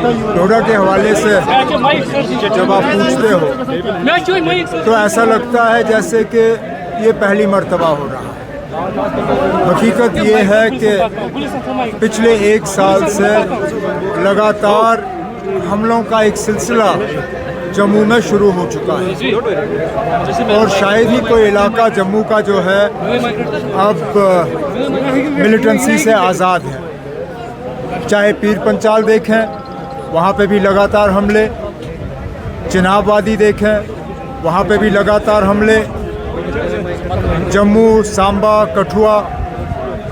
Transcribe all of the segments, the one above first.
डोडा के हवाले से जब आप पूछते हो तो ऐसा लगता है जैसे कि ये पहली मर्तबा हो रहा है। हकीकत ये है कि पिछले 1 साल से लगातार हमलों का एक सिलसिला जम्मू में शुरू हो चुका है और शायद ही कोई इलाका जम्मू का जो है अब मिलिटेंसी से आज़ाद है। चाहे पीर पंचाल देखें, वहाँ पे भी लगातार हमले, चिनाब वादी देखें, वहाँ पे भी लगातार हमले, जम्मू, सांबा, कठुआ,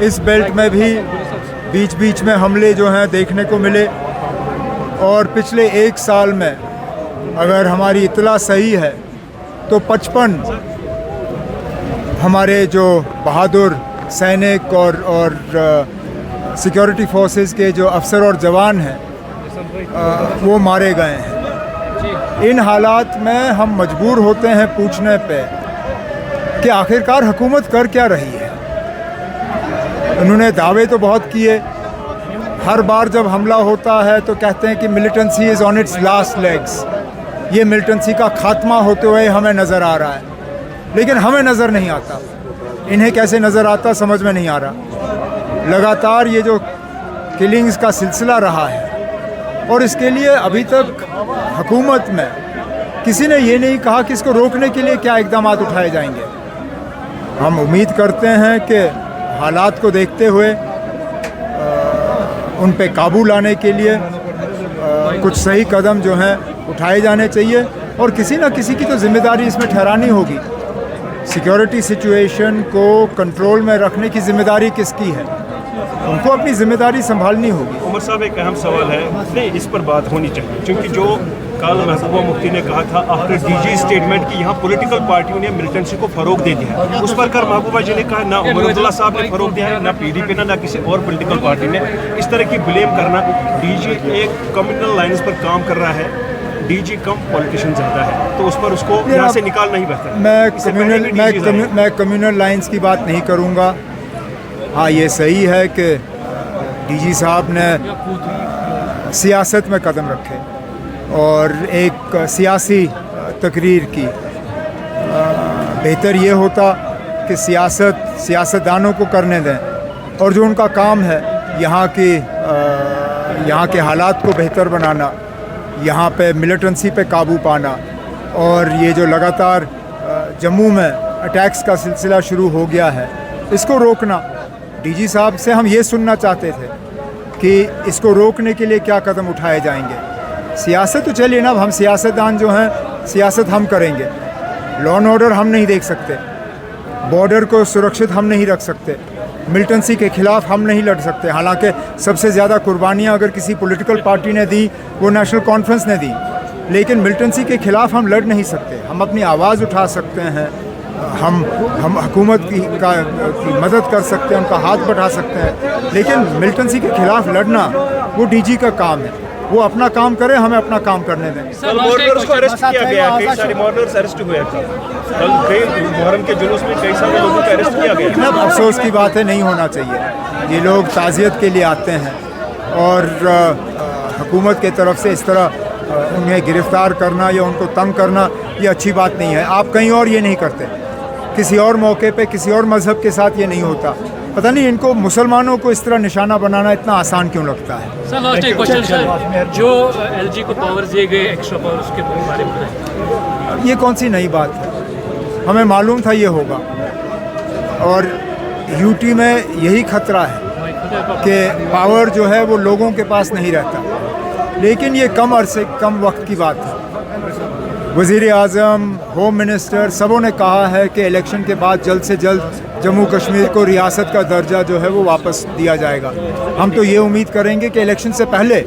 इस बेल्ट में भी बीच बीच में हमले जो हैं देखने को मिले। और पिछले 1 साल में अगर हमारी इत्तला सही है तो 55 हमारे जो बहादुर सैनिक और सिक्योरिटी फोर्सेस के जो अफसर और जवान हैं वो मारे गए हैं। इन हालात में हम मजबूर होते हैं पूछने पे कि आखिरकार हुकूमत कर क्या रही है। उन्होंने दावे तो बहुत किए, हर बार जब हमला होता है तो कहते हैं कि militancy is on it's last legs. ये मिलिटेंसी का खात्मा होते हुए हमें नज़र आ रहा है, लेकिन हमें नज़र नहीं आता। इन्हें कैसे नज़र आता समझ में नहीं आ रहा। लगातार ये जो किलिंग्स का सिलसिला रहा है और इसके लिए अभी तक हुकूमत में किसी ने ये नहीं कहा कि इसको रोकने के लिए क्या इक़दाम उठाए जाएंगे। हम उम्मीद करते हैं कि हालात को देखते हुए उन पे काबू लाने के लिए कुछ सही कदम जो हैं उठाए जाने चाहिए और किसी न किसी की तो जिम्मेदारी इसमें ठहरानी होगी। सिक्योरिटी सिचुएशन को कंट्रोल में रखने की जिम्मेदारी किसकी है? उनको अपनी जिम्मेदारी संभालनी होगी। उमर साहब, एक अहम सवाल है, नहीं इस पर बात होनी चाहिए, क्योंकि जो कल महबूबा मुफ्ती ने कहा था आफ्टर डीजी स्टेटमेंट की यहाँ पॉलिटिकल पार्टियों ने मिलिटेंसी को फ़रोग दे दिया है, उस पर कर महबूबा जी ने कहा ना उमर अब्दुल्ला साहब ने फ़रोग दिया है, ना PDP ने, ना किसी और पॉलिटिकल पार्टी ने। इस तरह की ब्लेम करना, डीजी एक कम्युनल लाइन्स पर काम कर रहा है, डीजी कम पॉलिटिशियन ज़्यादा है, तो उस पर उसको यहाँ से निकालना ही बेहतर है। मैं कम्युनल लाइन्स की बात नहीं करूँगा। हाँ, ये सही है कि डीजी साहब ने सियासत में कदम रखे और एक सियासी तकरीर की। बेहतर ये होता कि सियासतदानों को करने दें और जो उनका काम है यहाँ के हालात को बेहतर बनाना, यहाँ पे मिलिटेंसी पे काबू पाना और ये जो लगातार जम्मू में अटैक्स का सिलसिला शुरू हो गया है इसको रोकना। डीजी साहब से हम ये सुनना चाहते थे कि इसको रोकने के लिए क्या कदम उठाए जाएंगे। सियासत तो चलिए ना, अब हम सियासतदान जो हैं सियासत हम करेंगे। लॉ एंड ऑर्डर हम नहीं देख सकते, बॉर्डर को सुरक्षित हम नहीं रख सकते, मिलिटेंसी के ख़िलाफ़ हम नहीं लड़ सकते। हालांकि सबसे ज़्यादा कुर्बानियाँ अगर किसी पॉलिटिकल पार्टी ने दी वो नेशनल कॉन्फ्रेंस ने दी, लेकिन मिलिटेंसी के ख़िलाफ़ हम लड़ नहीं सकते। हम अपनी आवाज़ उठा सकते हैं, हम हुकूमत की मदद कर सकते हैं, उनका हाथ बढ़ा सकते हैं, लेकिन मिलिटेंसी के ख़िलाफ़ लड़ना वो डीजी का काम है। वो अपना काम करे, हमें अपना काम करने दें। मॉर्नर्स को अरेस्ट किया गया, कई सारे मॉर्नर्स अरेस्ट हुए थे कल, कई मुहर्रम के जुलूस में कई सारे लोगों को अरेस्ट किया गया। अब अफसोस की बात है, नहीं होना चाहिए। ये लोग ताज़ियत के लिए आते हैं और हुकूमत के तरफ से इस तरह उन्हें गिरफ़्तार करना या उनको तंग करना ये अच्छी बात नहीं है। आप कहीं और ये नहीं करते, किसी और मौके पे किसी और मज़हब के साथ ये नहीं होता। पता नहीं इनको मुसलमानों को इस तरह निशाना बनाना इतना आसान क्यों लगता है। सर लास्ट एक क्वेश्चन सर, जो LG को पावर्स दिए गए, एक्स्ट्रा पावर्स के बारे में ये कौन सी नई बात है? हमें मालूम था ये होगा और यूटी में यही खतरा है कि पावर जो है वो लोगों के पास नहीं रहता, लेकिन ये कम अरसे कम वक्त की बात है। वज़ीर आज़म, होम मिनिस्टर सबों ने कहा है कि इलेक्शन के बाद जल्द से जल्द जम्मू कश्मीर को रियासत का दर्जा जो है वो वापस दिया जाएगा। हम तो ये उम्मीद करेंगे कि इलेक्शन से पहले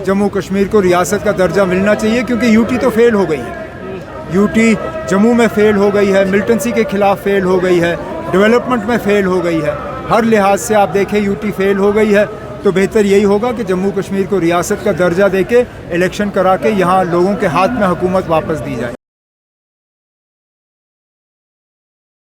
जम्मू कश्मीर को रियासत का दर्जा मिलना चाहिए, क्योंकि यूटी तो फेल हो गई है। यूटी जम्मू में फेल हो गई है, मिलिटेंसी के ख़िलाफ़ फेल हो गई है, डेवलपमेंट में फेल हो गई है। हर लिहाज से आप देखें यूटी फेल हो गई है, तो बेहतर यही होगा कि जम्मू कश्मीर को रियासत का दर्जा देके इलेक्शन करा के यहाँ लोगों के हाथ में हुकूमत वापस दी जाए।